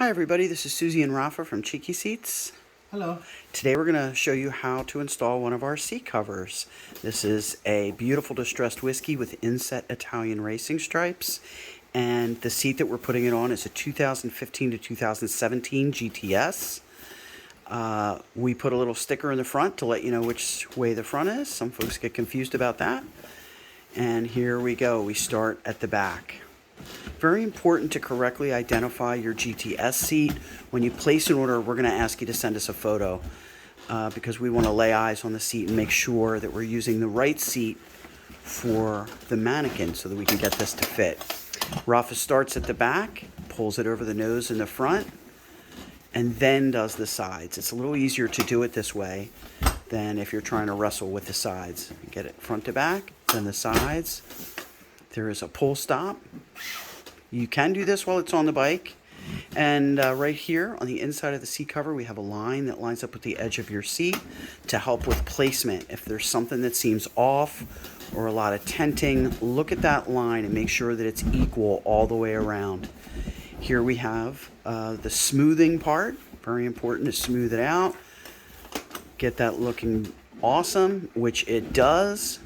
Hi everybody, this is Susie and Rafa from Cheeky Seats. Hello. Today we're going to show you how to install one of our seat covers. This is a beautiful distressed whiskey with inset Italian racing stripes, and the seat that we're putting it on is a 2015 to 2017 GTS. We put a little sticker in the front to let you know which way the front is. Some folks get confused about that. And here we go, we start at the back. Very important to correctly identify your GTS seat. When you place an order, we're going to ask you to send us a photo because we want to lay eyes on the seat and make sure that we're using the right seat for the mannequin so that we can get this to fit. Rafa starts at the back, pulls it over the nose in the front, and then does the sides. It's a little easier to do it this way than if you're trying to wrestle with the sides. Get it front to back, then the sides. There is a pull stop. You can do this while it's on the bike. And right here on the inside of the seat cover, we have a line that lines up with the edge of your seat to help with placement. If there's something that seems off or a lot of tenting, look at that line and make sure that it's equal all the way around. Here we have the smoothing part. Very important to smooth it out. Get that looking awesome, which it does.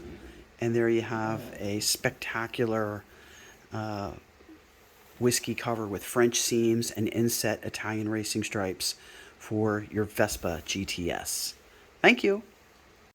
And there you have a spectacular whiskey cover with French seams and inset Italian racing stripes for your Vespa GTS. Thank you.